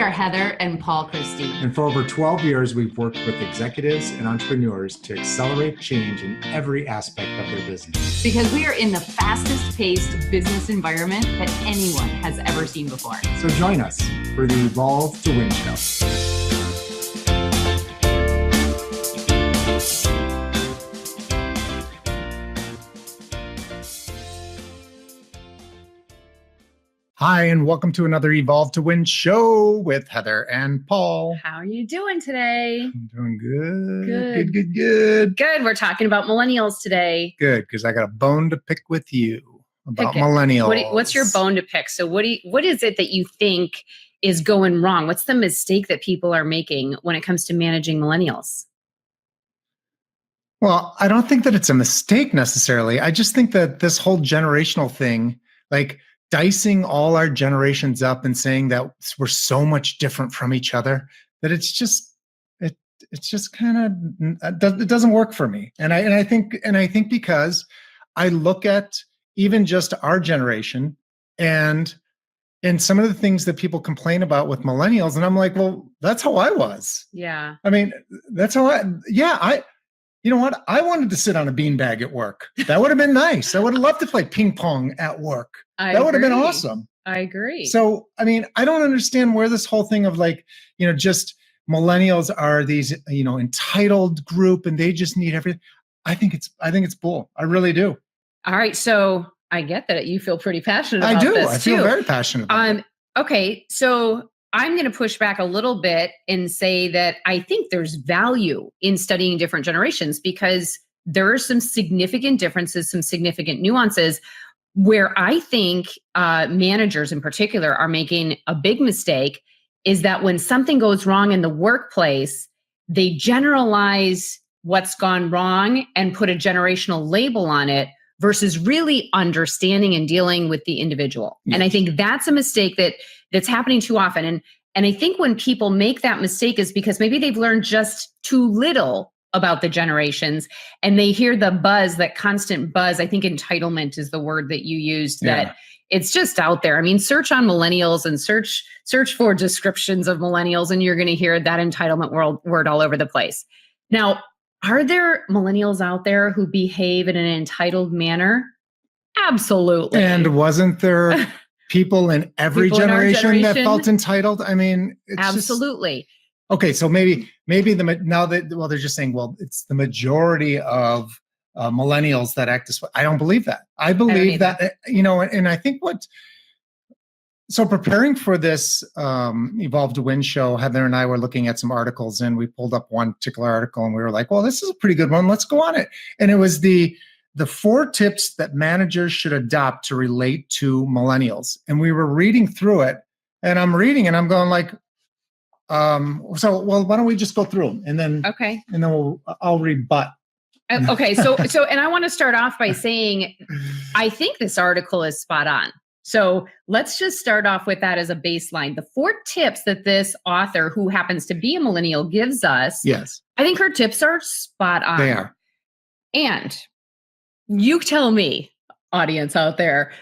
are Heather and Paul Christie. And for over 12 years, we've worked with executives and entrepreneurs to accelerate change in every aspect of their business. Because we are in the fastest paced business environment that anyone has ever seen before. So join us for the Evolve to Win show. Hi, and welcome to another Evolve to Win show with Heather and Paul. How are you doing today? I'm doing good. Good. We're talking about millennials today. Good, because I got a bone to pick with you about millennials. What's your bone to pick? So what is it that you think is going wrong? What's the mistake that people are making when it comes to managing millennials? Well, I don't think that it's a mistake necessarily. I just think that this whole generational thing, like dicing all our generations up and saying that we're so much different from each other, that it's just kind of, it doesn't work for me. And I think because I look at even just our generation and some of the things that people complain about with millennials, and I'm like, well, that's how I was. Yeah. I mean, that's how you know what? I wanted to sit on a beanbag at work. That would have been nice. I would have loved to play ping pong at work. That would have been awesome. I agree. So, I mean, I don't understand where this whole thing of like, just millennials are these, entitled group and they just need everything. I think it's bull. I really do. All right. So I get that you feel pretty passionate about this. I feel very passionate about it. Okay. So I'm going to push back a little bit and say that I think there's value in studying different generations because there are some significant differences, some significant nuances where I think managers in particular are making a big mistake is that when something goes wrong in the workplace, they generalize what's gone wrong and put a generational label on it versus really understanding and dealing with the individual. Yes. And I think that's a mistake that's happening too often. And I think when people make that mistake is because maybe they've learned just too little about the generations and they hear the buzz, that constant buzz. I think entitlement is the word that you used, that it's just out there. I mean, search on millennials and search for descriptions of millennials and you're going to hear that entitlement word all over the place. Now, are there millennials out there who behave in an entitled manner? Absolutely. And wasn't there people in every generation that felt entitled? I mean, it's absolutely. Okay, so maybe they're just saying, well, it's the majority of millennials that act this way. I don't believe that. I believe that, and I think so preparing for this Evolve to Win show, Heather and I were looking at some articles and we pulled up one particular article and we were like, well, this is a pretty good one. Let's go on it. And it was the 4 tips that managers should adopt to relate to millennials. And we were reading through it and I'm reading and I'm going like, why don't we just go through them and then, okay. And then I'll rebut. Okay. So, and I want to start off by saying, I think this article is spot on. So let's just start off with that as a baseline. The 4 tips that this author, who happens to be a millennial, gives us. Yes. I think her tips are spot on. They are. And you tell me, audience out there,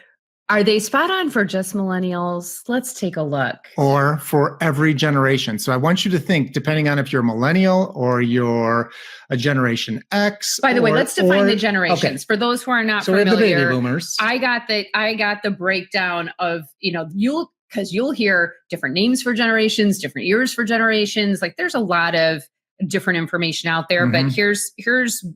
are they spot on for just millennials? Let's take a look. Or for every generation. So I want you to think, depending on if you're a millennial or you're a Generation X. By the way, let's define the generations. Okay. For those who are not familiar, the baby boomers. I got the breakdown of, you'll hear different names for generations, different years for generations. Like there's a lot of different information out there, but here's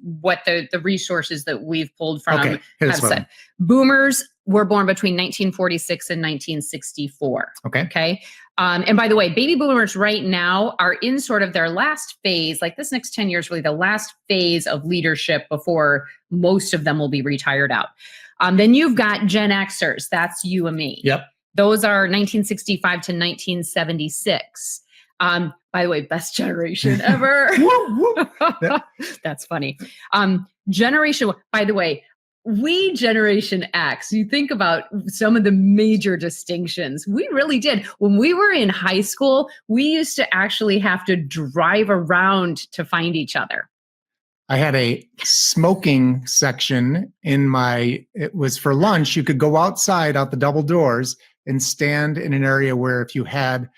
what the resources that we've pulled from have said. Boomers were born between 1946 and 1964. Okay. And by the way, baby boomers right now are in sort of their last phase, like this next 10 years, really the last phase of leadership before most of them will be retired out. Then you've got Gen Xers. That's you and me. Yep. Those are 1965 to 1976. By the way, best generation ever. That's funny. Generation, by the way, we Generation X, you think about some of the major distinctions. We really did. When we were in high school, we used to actually have to drive around to find each other. I had a smoking section it was for lunch. You could go outside out the double doors and stand in an area where if you had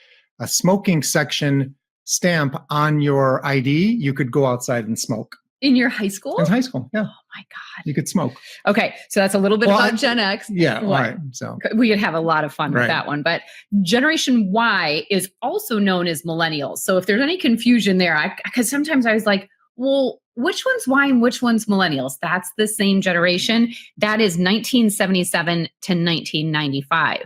smoking section stamp on your ID, you could go outside and smoke. In your high school? In high school, yeah. Oh my God. You could smoke. Okay, so that's a little bit about Gen X. Yeah, all right. So we could have a lot of fun with that one. But Generation Y is also known as Millennials. So if there's any confusion there, because sometimes I was like, well, which one's Y and which one's Millennials? That's the same generation. That is 1977 to 1995.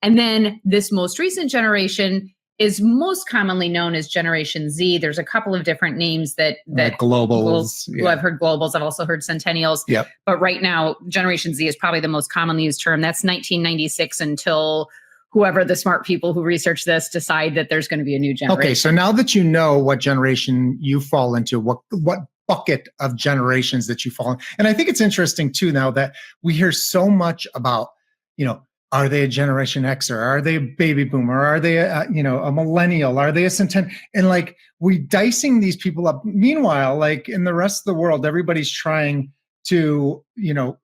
And then this most recent generation is most commonly known as Generation Z. There's a couple of different names that like globals. I've heard globals. I've also heard centennials. Yep. But right now, Generation Z is probably the most commonly used term. That's 1996 until whoever the smart people who research this decide that there's going to be a new generation. Okay, so now that you know what generation you fall into, what bucket of generations that you fall in, and I think it's interesting too now that we hear so much about, are they a Generation X, or are they a baby boomer? Are they a millennial? Are they a centennial? And like we dicing these people up. Meanwhile, like in the rest of the world, everybody's trying to,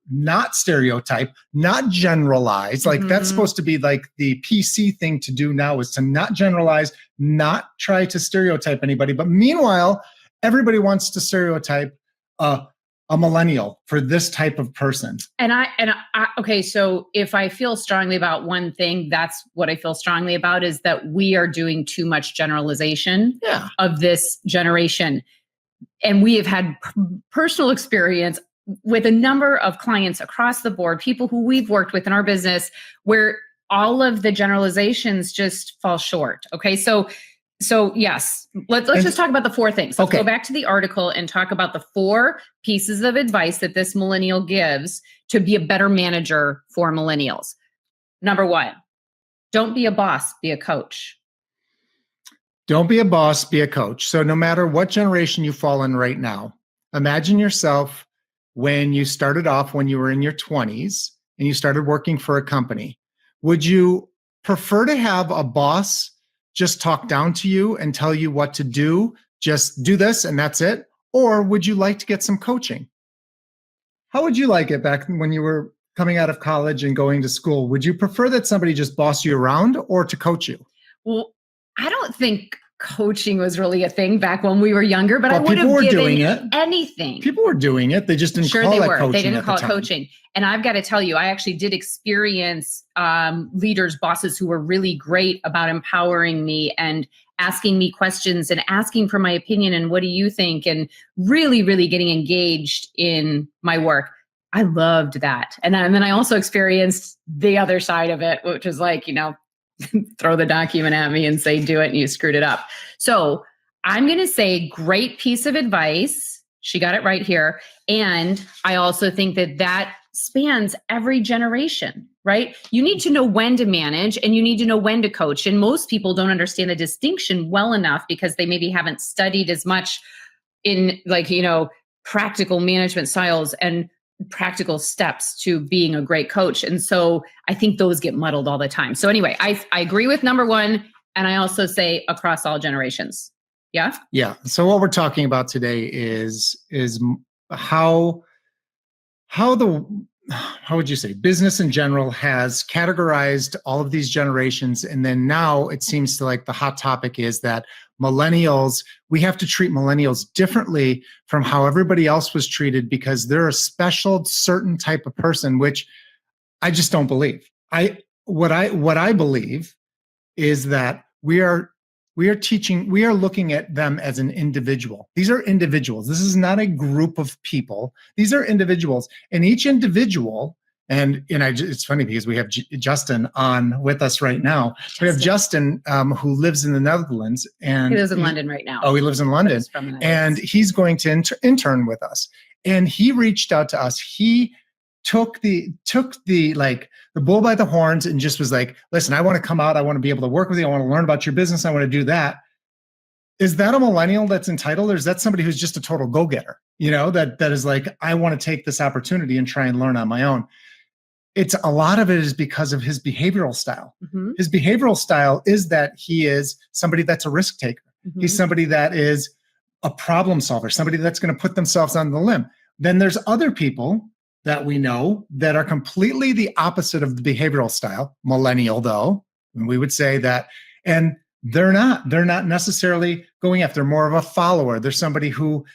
not stereotype, not generalize. Like that's supposed to be like the PC thing to do now, is to not generalize, not try to stereotype anybody. But meanwhile, everybody wants to stereotype a millennial for this type of person. And I okay, so if I feel strongly about one thing, that's what I feel strongly about, is that we are doing too much generalization of this generation. And we have had personal experience with a number of clients across the board, people who we've worked with in our business, where all of the generalizations just fall short. Okay, so yes, let's just talk about the four things. Let's go back to the article and talk about the 4 pieces of advice that this millennial gives to be a better manager for millennials. Number 1, don't be a boss, be a coach. Don't be a boss, be a coach. So no matter what generation you fall in right now, imagine yourself when you started off, when you were in your 20s and you started working for a company. Would you prefer to have a boss just talk down to you and tell you what to do, just do this and that's it? Or would you like to get some coaching? How would you like it back when you were coming out of college and going to school? Would you prefer that somebody just boss you around or to coach you? Well, I don't think coaching was really a thing back when we were younger, but I would have given anything. People were doing it. They just didn't call it coaching. They didn't call it coaching. And I've got to tell you, I actually did experience leaders, bosses who were really great about empowering me and asking me questions and asking for my opinion and what do you think, and really, really getting engaged in my work. I loved that. And then I also experienced the other side of it, which is like, throw the document at me and say, do it, and you screwed it up. So I'm going to say great piece of advice. She got it right here. And I also think that spans every generation, right? You need to know when to manage and you need to know when to coach. And most people don't understand the distinction well enough because they maybe haven't studied as much in practical management styles and practical steps to being a great coach. And so I think those get muddled all the time. So anyway, I agree with number 1. And I also say across all generations. Yeah. Yeah. So what we're talking about today is how would you say business in general has categorized all of these generations. And then now it seems to like the hot topic is that millennials, we have to treat millennials differently from how everybody else was treated because they're a special certain type of person, which I just don't believe. What I believe is that we are looking at them as an individual. These are individuals. This is not a group of people. These are individuals, and each individual. And it's funny because we have Justin on with us right now. We have Justin who lives in the Netherlands, and he lives in London right now. Oh, he lives in London, and he's going to intern with us. And he reached out to us. He took the bull by the horns and just was like, listen, I want to come out. I want to be able to work with you. I want to learn about your business. I want to do that. Is that a millennial that's entitled, or is that somebody who's just a total go-getter? That is like, I want to take this opportunity and try and learn on my own. It's a lot of it is because of his behavioral style. Mm-hmm. His behavioral style is that he is somebody that's a risk taker. Mm-hmm. He's somebody that is a problem solver, somebody that's going to put themselves on the limb. Then there's other people that we know that are completely the opposite of the behavioral style, millennial though, and we would say that, and They're not necessarily going after more of a follower. They're somebody who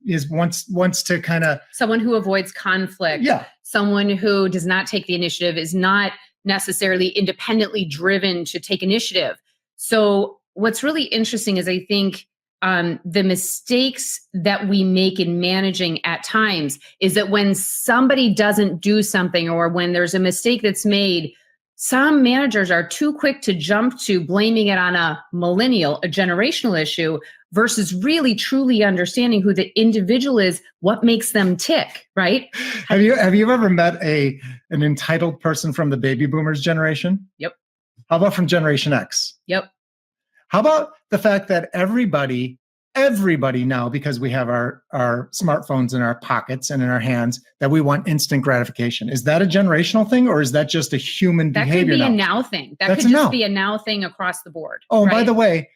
is wants to kind of someone who avoids conflict. Yeah. Someone who does not take the initiative, is not necessarily independently driven to take initiative. So what's really interesting is I think the mistakes that we make in managing at times is that when somebody doesn't do something, or when there's a mistake that's made, some managers are too quick to jump to blaming it on a millennial, a generational issue, versus really truly understanding who the individual is, what makes them tick, right? Have you ever met an entitled person from the baby boomers generation? Yep. How about from Generation X? Yep. How about the fact that everybody now, because we have our smartphones in our pockets and in our hands, that we want instant gratification? Is that a generational thing, or is that just a human behavior? That could be now? a now thing. That could just be a now thing across the board. Oh, and right? by the way,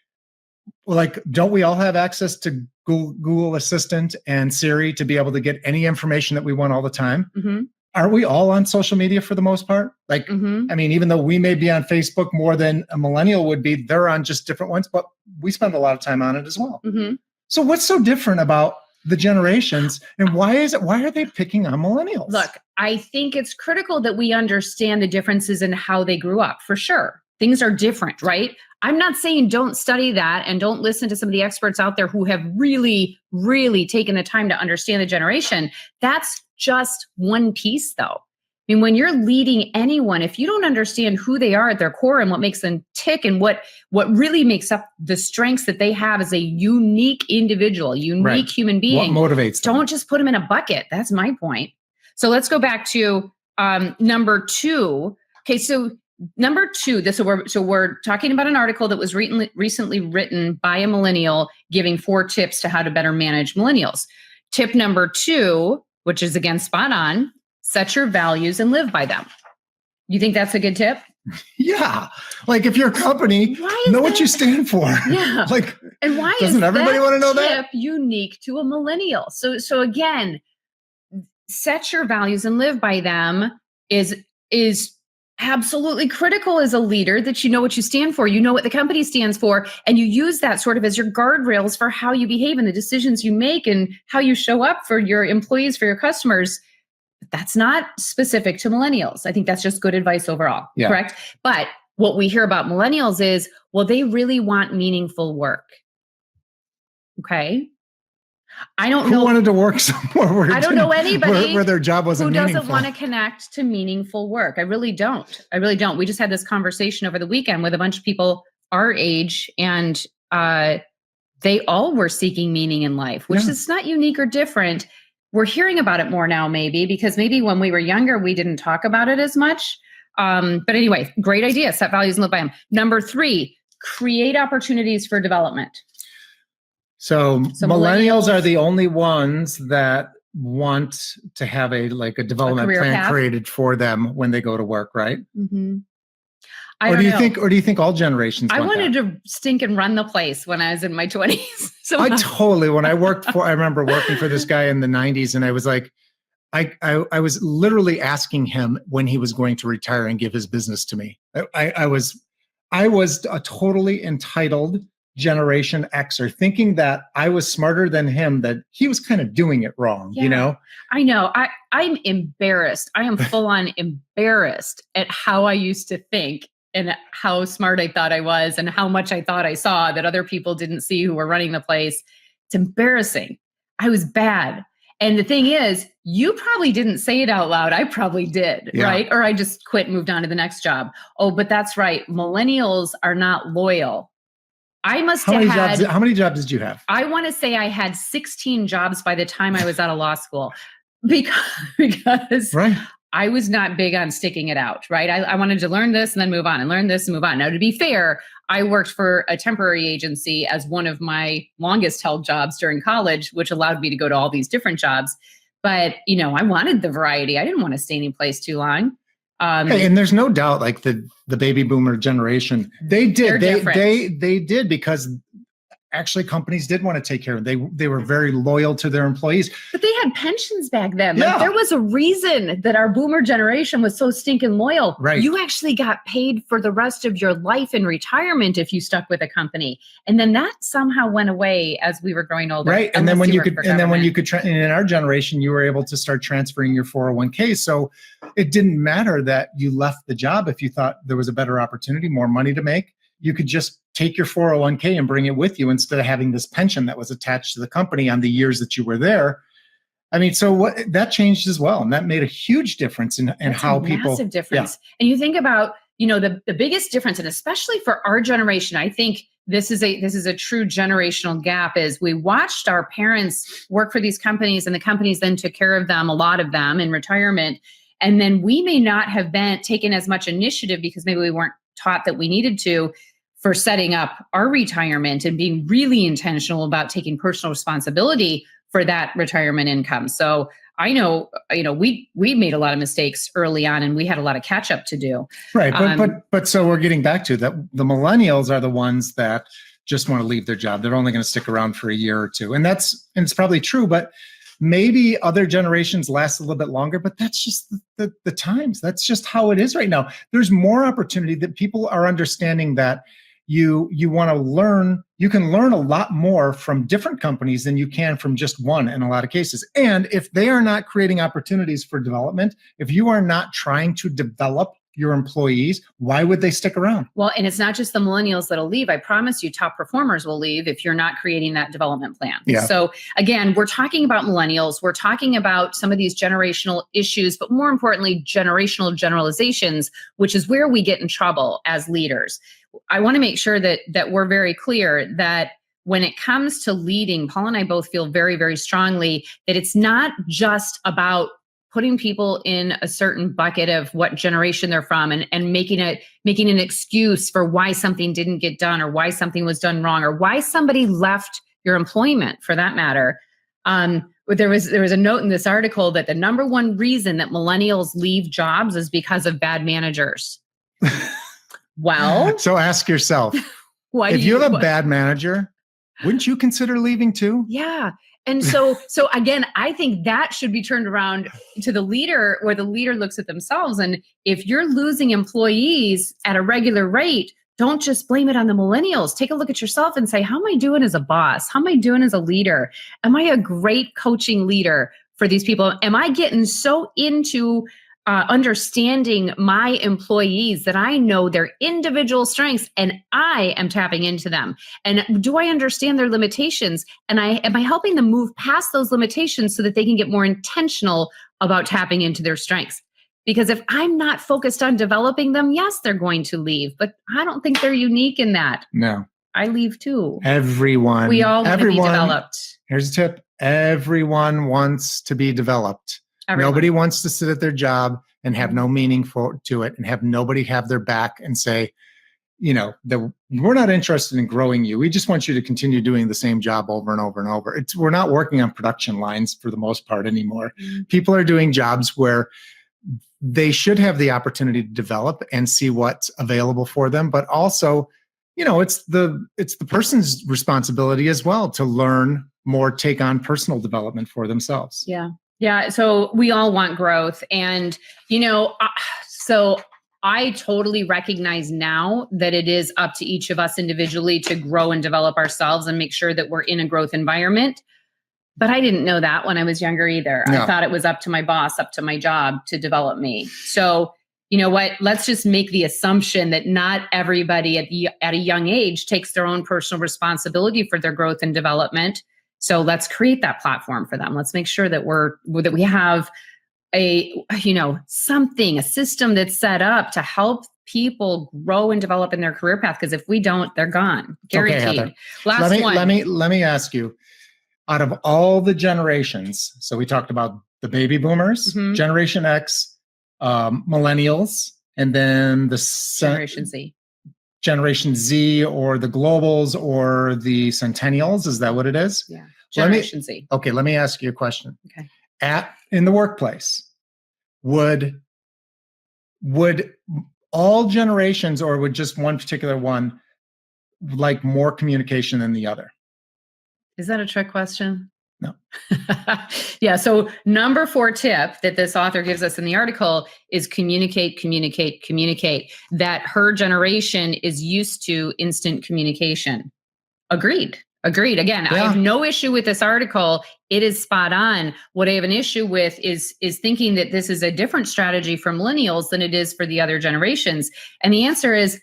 like, don't we all have access to Google Assistant and Siri to be able to get any information that we want all the time? Mm-hmm. Aren't we all on social media for the most part? Like, I mean, even though we may be on Facebook more than a millennial would be, they're on just different ones, but we spend a lot of time on it as well. Mm-hmm. So what's so different about the generations, and why are they picking on millennials? Look, I think it's critical that we understand the differences in how they grew up, for sure. Things are different, right? I'm not saying don't study that and don't listen to some of the experts out there who have really, really taken the time to understand the generation. That's just one piece, though. I mean, when you're leading anyone, if you don't understand who they are at their core and what makes them tick, and what really makes up the strengths that they have as a unique individual, unique human being, what motivates them? Don't just put them in a bucket. That's my point. So let's go back to number two. Okay, so number two, we're talking about an article that was recently written by a millennial, giving 4 tips to how to better manage millennials. Tip number 2, which is again spot on: set your values and live by them. You think that's a good tip? Yeah. Like, if you're a company, know what you stand for. Yeah. Like, and why doesn't everybody want to know that tip that? Unique to a millennial? So again, set your values and live by them is absolutely critical as a leader, that you know what you stand for, you know what the company stands for, and you use that sort of as your guardrails for how you behave and the decisions you make and how you show up for your employees, for your customers. That's not specific to millennials. I think that's just good advice overall, correct? But what we hear about millennials is, well, they really want meaningful work. Okay. I don't know. Who wanted to work somewhere where I don't know anybody where their job wasn't meaningful. Who doesn't want to connect to meaningful work? I really don't. We just had this conversation over the weekend with a bunch of people our age, and they all were seeking meaning in life, which is not unique or different. We're hearing about it more now, maybe because maybe when we were younger, we didn't talk about it as much. But anyway, great idea. Set values and live by them. Number 3, create opportunities for development. So millennials are the only ones that want to have a development plan created for them when they go to work, right? Mm-hmm. Or do you think all generations? I wanted to stink and run the place when I was in my 20s. So I remember working for this guy in the 90s, and I was like, I was literally asking him when he was going to retire and give his business to me. I was a totally entitled Generation Xer, thinking that I was smarter than him, that he was kind of doing it wrong, you know? I know. I'm embarrassed. I am full on embarrassed at how I used to think and how smart I thought I was and how much I thought I saw that other people didn't see who were running the place. It's embarrassing. I was bad. And the thing is, you probably didn't say it out loud. I probably did, right? Or I just quit and moved on to the next job. Oh, but that's right. Millennials are not loyal. I must have had... How many jobs did you have? I want to say I had 16 jobs by the time I was out of law school because I was not big on sticking it out, right? I wanted to learn this and then move on and learn this and move on. Now, to be fair, I worked for a temporary agency as one of my longest held jobs during college, which allowed me to go to all these different jobs. But, I wanted the variety. I didn't want to stay any place too long. And there's no doubt, like the baby boomer generation, they did because actually companies did want to take care of. They were very loyal to their employees. But they had pensions back then. Yeah. Like, there was a reason that our boomer generation was so stinking loyal. Right. You actually got paid for the rest of your life in retirement if you stuck with a company. And then that somehow went away as we were growing older. Right. And then when you could, in our generation, you were able to start transferring your 401k. So it didn't matter that you left the job if you thought there was a better opportunity, more money to make. You could just take your 401k and bring it with you instead of having this pension that was attached to the company on the years that you were there. I mean, so that changed as well. And that made a huge difference in how people— massive difference. Yeah. And you think about, the biggest difference, and especially for our generation, I think this is a true generational gap, is we watched our parents work for these companies, and the companies then took care of them, a lot of them in retirement. And then we may not have been taken as much initiative because maybe we weren't taught that we needed to, for setting up our retirement and being really intentional about taking personal responsibility for that retirement income. So I know, we made a lot of mistakes early on, and we had a lot of catch up to do. Right. But so we're getting back to that. The millennials are the ones that just want to leave their job. They're only going to stick around for a year or two. And it's probably true, but maybe other generations last a little bit longer, but that's just the times. That's just how it is right now. There's more opportunity that people are understanding that you want to learn. You can learn a lot more from different companies than you can from just one in a lot of cases. And if they are not creating opportunities for development, if you are not trying to develop your employees, why would they stick around? Well, and it's not just the millennials that'll leave. I promise you, top performers will leave if you're not creating that development plan. Yeah. So again, we're talking about millennials. We're talking about some of these generational issues, but more importantly, generational generalizations, which is where we get in trouble as leaders. I want to make sure that we're very clear that when it comes to leading, Paul and I both feel very, very strongly that it's not just about putting people in a certain bucket of what generation they're from and making an excuse for why something didn't get done, or why something was done wrong, or why somebody left your employment, for that matter. But there was a note in this article that the number one reason that millennials leave jobs is because of bad managers. Well, so ask yourself, if you have a bad manager, wouldn't you consider leaving too? Yeah. And so again, I think that should be turned around to the leader, where the leader looks at themselves. And if you're losing employees at a regular rate, don't just blame it on the millennials. Take a look at yourself and say, how am I doing as a boss? How am I doing as a leader? Am I a great coaching leader for these people? Am I getting so into understanding my employees that I know their individual strengths and I am tapping into them? And do I understand their limitations? And am I helping them move past those limitations so that they can get more intentional about tapping into their strengths? Because if I'm not focused on developing them, yes, they're going to leave, but I don't think they're unique in that. No. I leave too. Everyone. We all want to be developed. Here's a tip. Everyone wants to be developed. Everyone. Nobody wants to sit at their job and have no meaning to it, and have nobody have their back and say, we're not interested in growing you. We just want you to continue doing the same job over and over and over. We're not working on production lines for the most part anymore. Mm-hmm. People are doing jobs where they should have the opportunity to develop and see what's available for them, but also, it's the person's responsibility as well to learn more, take on personal development for themselves. Yeah. Yeah. So we all want growth. And, so I totally recognize now that it is up to each of us individually to grow and develop ourselves and make sure that we're in a growth environment. But I didn't know that when I was younger either. No. I thought it was up to my boss, up to my job to develop me. So, you know what? Let's just make the assumption that not everybody at a young age takes their own personal responsibility for their growth and development. So let's create that platform for them. Let's make sure that we have a system that's set up to help people grow and develop in their career path. Because if we don't, they're gone. Guaranteed. Okay, Heather. Last one. Let me ask you, out of all the generations, so we talked about the baby boomers, mm-hmm. Generation X, millennials, and then the Generation Z. Generation Z, or the globals, or the centennials. Is that what it is? Yeah. Generation Z. Okay, let me ask you a question. Okay. In the workplace, would all generations, or would just one particular one like more communication than the other? Is that a trick question? No. Yeah. So number 4 tip that this author gives us in the article is communicate, communicate, communicate. That her generation is used to instant communication. Agreed. Agreed. Again, I have no issue with this article. It is spot on. What I have an issue with is thinking that this is a different strategy for millennials than it is for the other generations. And the answer is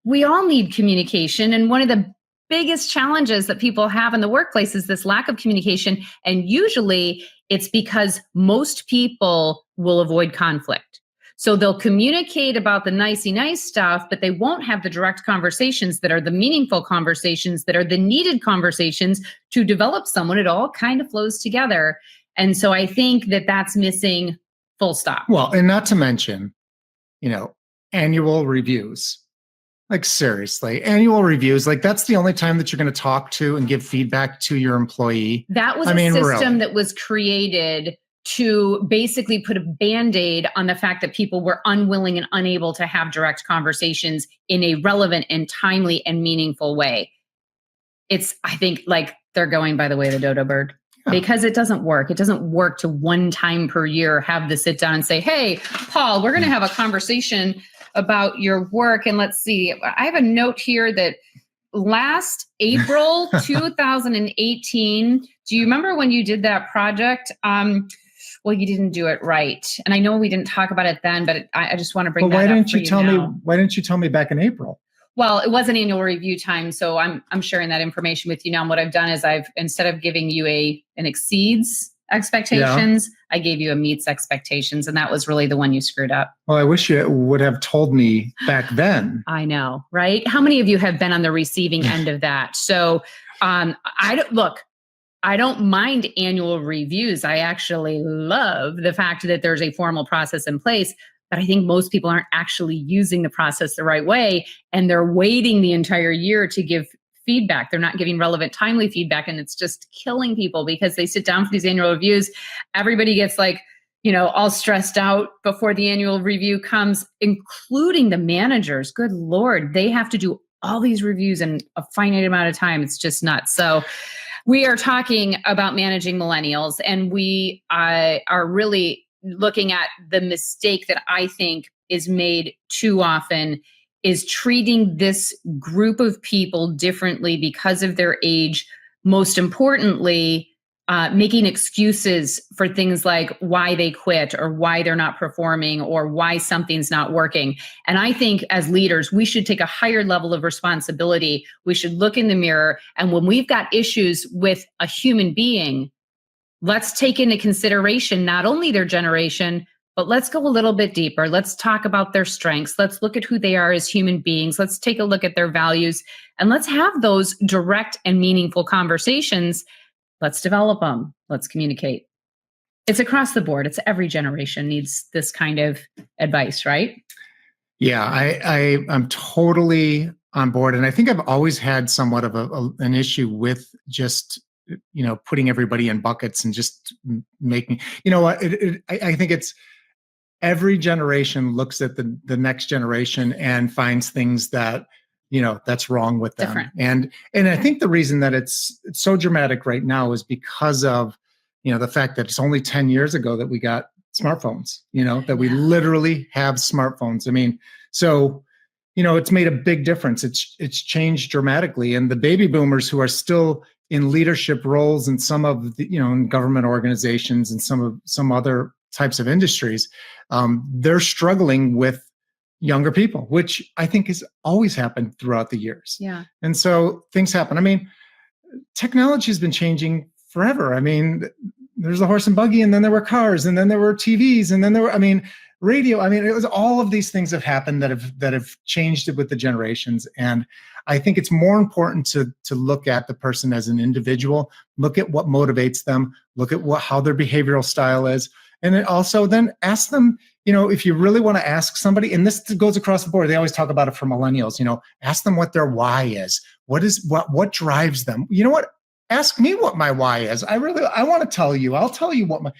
we all need communication. And one of the biggest challenges that people have in the workplace is this lack of communication. And usually it's because most people will avoid conflict. So they'll communicate about the nicey nice stuff, but they won't have the direct conversations that are the meaningful conversations, that are the needed conversations to develop someone. It all kind of flows together. And so I think that that's missing, full stop. Well, and not to mention, annual reviews. Like seriously, annual reviews, like that's the only time that you're going to talk to and give feedback to your employee. That was a system that was created to basically put a Band-Aid on the fact that people were unwilling and unable to have direct conversations in a relevant and timely and meaningful way. I think like they're going by the way of the dodo bird. Because it doesn't work. It doesn't work to one time per year have the sit down and say, hey, Paul, we're going to have a conversation about your work. And let's see, I have a note here that last April 2018, do you remember when you did that project? Well, you didn't do it right. And I know we didn't talk about it then, but I just want to bring that up. Why didn't you tell me back in April? Well, it was an annual review time, so I'm sharing that information with you now. And what I've done is instead of giving you an exceeds expectations, I gave you a meets expectations, and that was really the one you screwed up. Well, I wish you would have told me back then. I know, right? How many of you have been on the receiving end of that? So, I don't mind annual reviews. I actually love the fact that there's a formal process in place. But I think most people aren't actually using the process the right way, and they're waiting the entire year to give feedback. They're not giving relevant, timely feedback, and it's just killing people because they sit down for these annual reviews. Everybody gets all stressed out before the annual review comes, including the managers. Good Lord, they have to do all these reviews in a finite amount of time. It's just nuts. So we are talking about managing millennials, and we are really looking at the mistake that I think is made too often is treating this group of people differently because of their age. Most importantly, making excuses for things like why they quit or why they're not performing or why something's not working. And I think as leaders, we should take a higher level of responsibility. We should look in the mirror. And when we've got issues with a human being, let's take into consideration not only their generation, but let's go a little bit deeper. Let's talk about their strengths. Let's look at who they are as human beings. Let's take a look at their values, and let's have those direct and meaningful conversations. Let's develop them. Let's communicate. It's across the board. It's every generation needs this kind of advice, right? Yeah, I'm totally on board. And I think I've always had somewhat of an issue with just putting everybody in buckets and just making, I think it's every generation looks at the next generation and finds things that, that's wrong with them. Different. And I think the reason that it's so dramatic right now is because of, the fact that it's only 10 years ago that we got smartphones, that we literally have smartphones. I mean, so, it's made a big difference. It's changed dramatically. And the baby boomers who are still in leadership roles in some of the, in government organizations and some other types of industries, they're struggling with younger people, which I think has always happened throughout the years. Yeah. And so things happen. I mean, technology has been changing forever. I mean, there's the horse and buggy, and then there were cars, and then there were TVs, and then there were, radio. It was all of these things have happened that have changed it with the generations. And I think it's more important to look at the person as an individual, look at what motivates them, look at how their behavioral style is. And then also then ask them, if you really want to ask somebody, and this goes across the board, they always talk about it for millennials, ask them what their why is. What drives them? You know what? Ask me what my why is. I want to tell you. I'll tell you what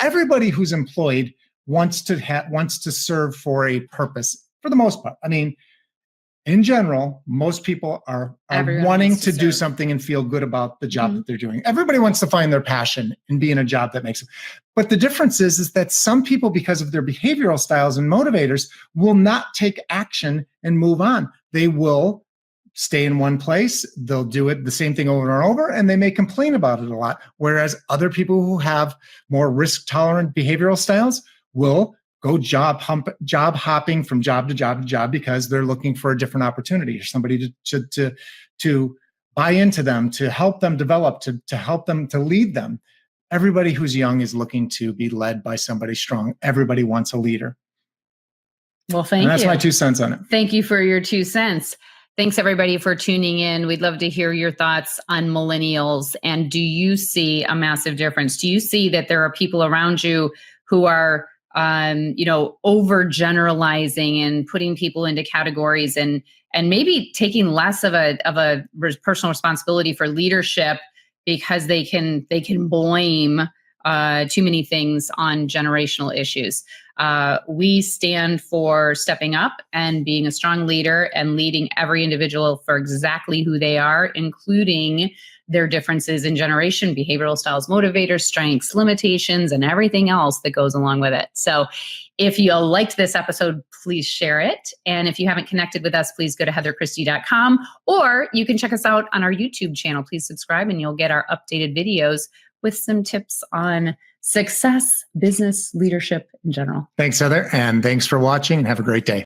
everybody who's employed wants to serve for a purpose for the most part. in general, most people are Everyone wanting wants to to do serve. something and feel good about the job Mhm. that they're doing. Everybody wants to find their passion and be in a job that makes them. But the difference is that some people, because of their behavioral styles and motivators, will not take action and move on. They will stay in one place. They'll do it the same thing over and over, and they may complain about it a lot. Whereas other people who have more risk tolerant behavioral styles will go job hopping from job to job to job because they're looking for a different opportunity or somebody to buy into them, to help them develop, to help them, to lead them. Everybody who's young is looking to be led by somebody strong. Everybody wants a leader. Well, thank And you. that's my 2 cents on it. Thank you for your 2 cents. Thanks, everybody, for tuning in. We'd love to hear your thoughts on millennials. And do you see a massive difference? Do you see that there are people around you who are, overgeneralizing and putting people into categories and maybe taking less of a personal responsibility for leadership because they can blame too many things on generational issues? We stand for stepping up and being a strong leader and leading every individual for exactly who they are, including their differences in generation, behavioral styles, motivators, strengths, limitations, and everything else that goes along with it. So if you liked this episode, please share it. And if you haven't connected with us, please go to heatherchristie.com, or you can check us out on our YouTube channel. Please subscribe and you'll get our updated videos with some tips on success, business, leadership in general. Thanks, Heather. And thanks for watching and have a great day.